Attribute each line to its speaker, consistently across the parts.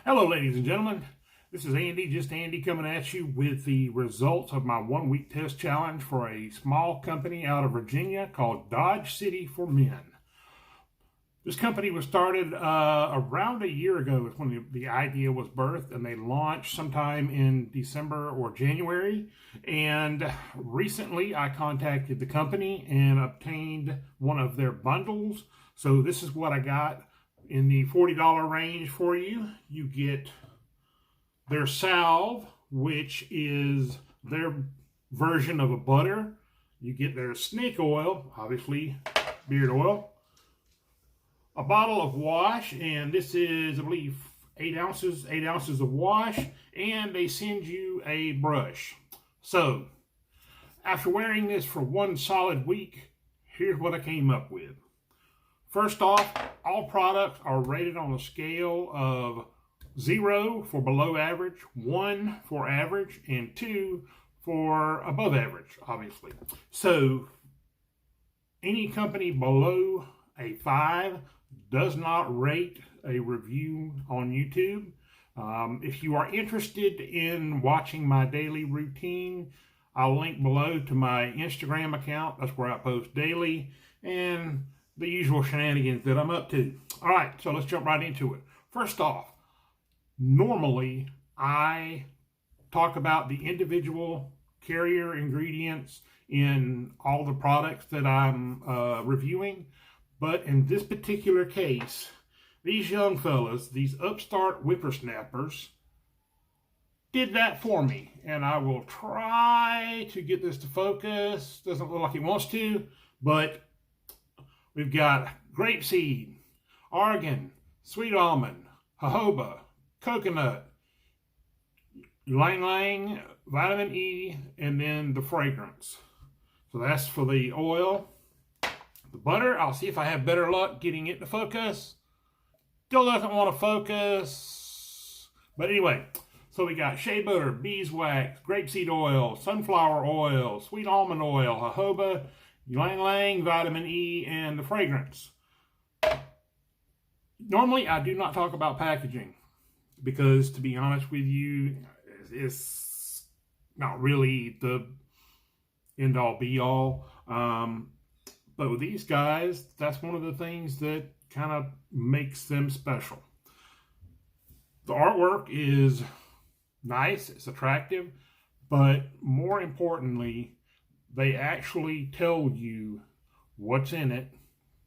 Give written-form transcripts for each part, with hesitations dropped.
Speaker 1: Hello, ladies and gentlemen. This is Andy, just Andy, coming at you with the results of my 1 week test challenge for a small company out of Virginia called Dodge City for Men. This company was started around a year ago is when the idea was birthed, and they launched sometime in December or January. And recently I contacted the company and obtained one of their bundles. So this is what I got in the $40 range for you. You get their salve, which is their version of a butter. You get their snake oil, obviously beard oil. A bottle of wash, and this is, I believe, 8 ounces of wash, and they send you a brush. So, after wearing this for 1 solid week, here's what I came up with. First off, all products are rated on a scale of 0 for below average, 1 for average, and 2 for above average, obviously. So, any company below a 5 does not rate a review on YouTube. If you are interested in watching my daily routine, I'll link below to my Instagram account. That's where I post daily and the usual shenanigans that I'm up to. All right, so let's jump right into it. First off, normally I talk about the individual carrier ingredients in all the products that I'm reviewing. But in this particular case, these young fellas, these upstart whippersnappers, did that for me. And I will try to get this to focus. Doesn't look like it wants to, but we've got grapeseed, argan, sweet almond, jojoba, coconut, ylang ylang, vitamin E, and then the fragrance. So that's for the oil. The butter, I'll see if I have better luck getting it to focus. Still doesn't want to focus. But anyway, so we got shea butter, beeswax, grapeseed oil, sunflower oil, sweet almond oil, jojoba, ylang ylang, vitamin E, and the fragrance. Normally, I do not talk about packaging because, to be honest with you, it's not really the end-all, be-all. But with these guys, that's one of the things that kind of makes them special. The artwork is nice, it's attractive, but more importantly, they actually tell you what's in it,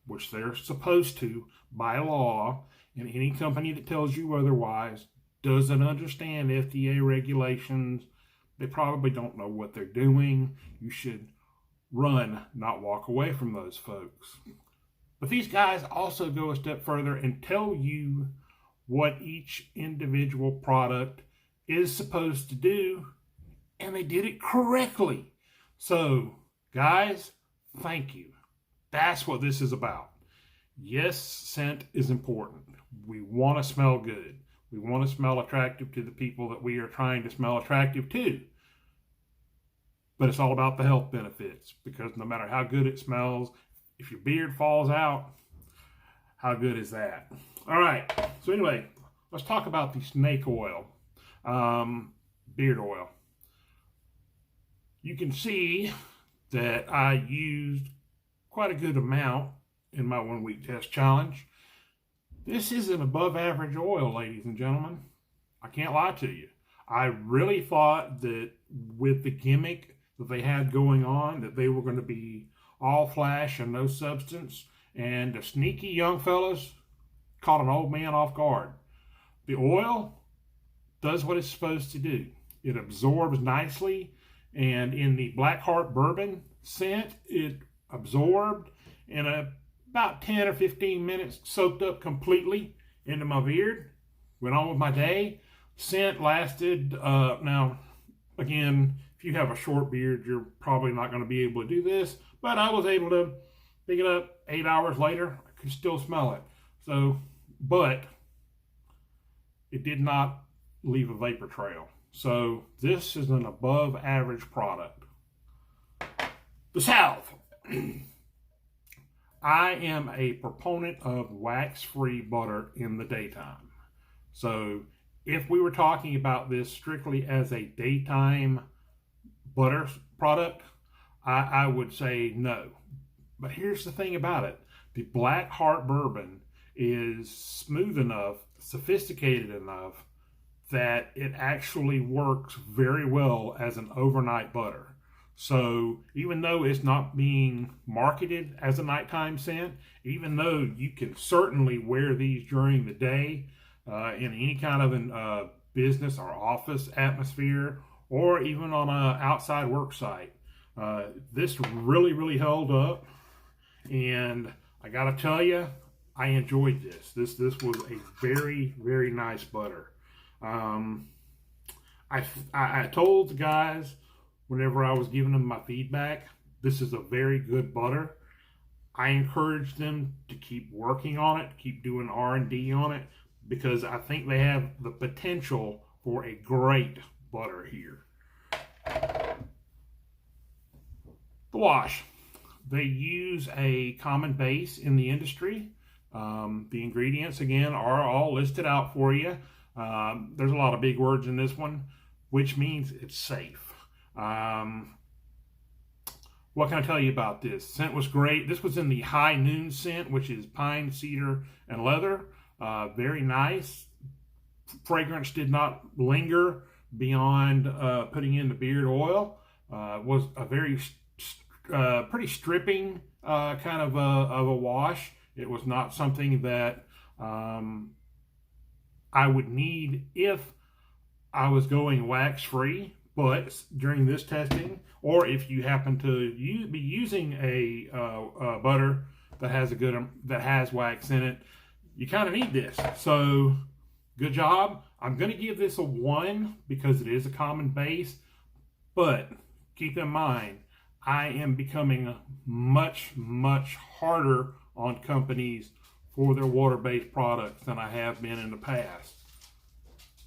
Speaker 1: which they're supposed to by law, and any company that tells you otherwise doesn't understand FDA regulations. They probably don't know what they're doing. You should run, not walk away from those folks. But these guys also go a step further and tell you what each individual product is supposed to do, and they did it correctly. So, guys, thank you. That's what this is about. Yes, scent is important. We want to smell good. We want to smell attractive to the people that we are trying to smell attractive to. But it's all about the health benefits, because no matter how good it smells, if your beard falls out, how good is that? All right, so anyway, let's talk about the snake oil, beard oil. You can see that I used quite a good amount in my 1 week test challenge. This is an above average oil, ladies and gentlemen. I can't lie to you. I really thought that with the gimmick that they had going on, that they were going to be all flash and no substance, and the sneaky young fellas caught an old man off guard. The oil does what it's supposed to do. It absorbs nicely, and in the Blackheart bourbon scent, it absorbed in about 10 or 15 minutes, soaked up completely into my beard, went on with my day. Scent lasted, now, again, if you have a short beard, you're probably not going to be able to do this, but I was able to pick it up 8 hours later. I could still smell it. So, but it did not leave a vapor trail. So this is an above average product. The salve. I am a proponent of wax-free butter in the daytime. So If we were talking about this strictly as a daytime butter product, I would say no. But here's the thing about it. The Black Heart Bourbon is smooth enough, sophisticated enough, that it actually works very well as an overnight butter. So even though it's not being marketed as a nighttime scent, even though you can certainly wear these during the day in any kind of business or office atmosphere, or even on an outside work site, this really held up. And I gotta tell you, I enjoyed this. This was a very nice butter. I told the guys whenever I was giving them my feedback, this is a very good butter. I encouraged them to keep working on it, keep doing R&D on it, because I think they have the potential for a great butter here. The wash. They use a common base in the industry. The ingredients, again, are all listed out for you. There's a lot of big words in this one, which means it's safe. What can I tell you about this? Scent was great. This was in the High Noon scent, which is pine, cedar, and leather. Very nice. Fragrance did not linger beyond putting in the beard oil. Was a very pretty stripping kind of a wash. It was not something that I would need if I was going wax free, but during this testing, or if you happen to be using a butter that has wax in it, you kind of need this. So good job. I'm going to give this a 1 because it is a common base, but keep in mind, I am becoming much harder on companies for their water-based products than I have been in the past.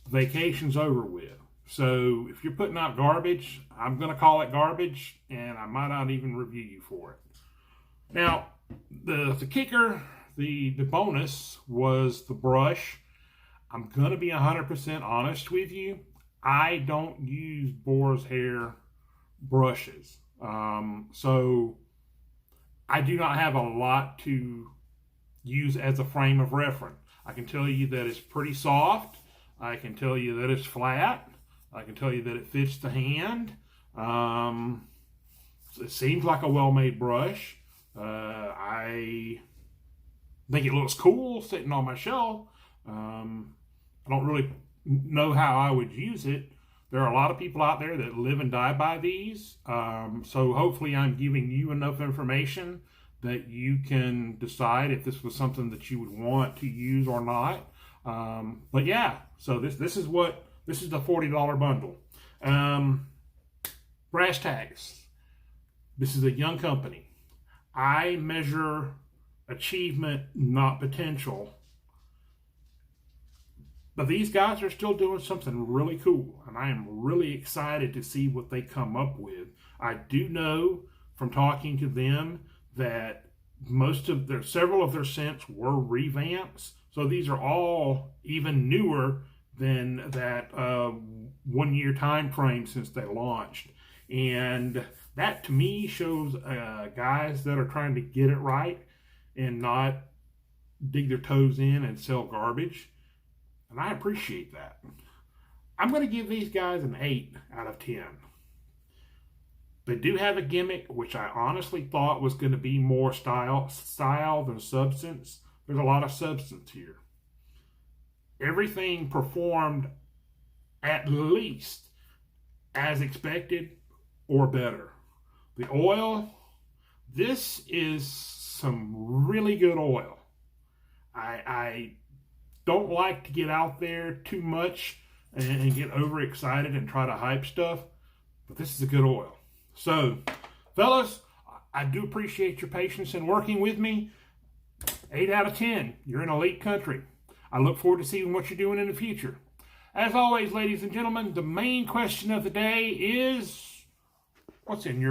Speaker 1: Vacation's over with. So if you're putting out garbage, I'm going to call it garbage, and I might not even review you for it. Now, the kicker, the bonus was the brush. I'm going to be 100% honest with you. I don't use boar's hair brushes. So I do not have a lot to use as a frame of reference. I can tell you that it's pretty soft. I can tell you that it's flat. I can tell you that it fits the hand. It seems like a well-made brush. I think it looks cool sitting on my shelf. I don't really know how I would use it. There are a lot of people out there that live and die by these. So hopefully I'm giving you enough information that you can decide if this was something that you would want to use or not. But yeah, so this is the $40 bundle. Brass tags. This is a young company. I measure achievement, not potential. But these guys are still doing something really cool, and I am really excited to see what they come up with. I do know from talking to them that several of their scents were revamps, so these are all even newer than that 1 year time frame since they launched. And that to me shows guys that are trying to get it right and not dig their toes in and sell garbage. And I appreciate that. I'm going to give these guys an 8 out of 10. They do have a gimmick, which I honestly thought was going to be more style than substance. There's a lot of substance here. Everything performed at least as expected or better. The oil, this is some really good oil. I don't like to get out there too much and get overexcited and try to hype stuff, but this is a good oil. So, fellas, I do appreciate your patience in working with me. 8 out of 10. You're in elite country. I look forward to seeing what you're doing in the future. As always, ladies and gentlemen, the main question of the day is, what's in your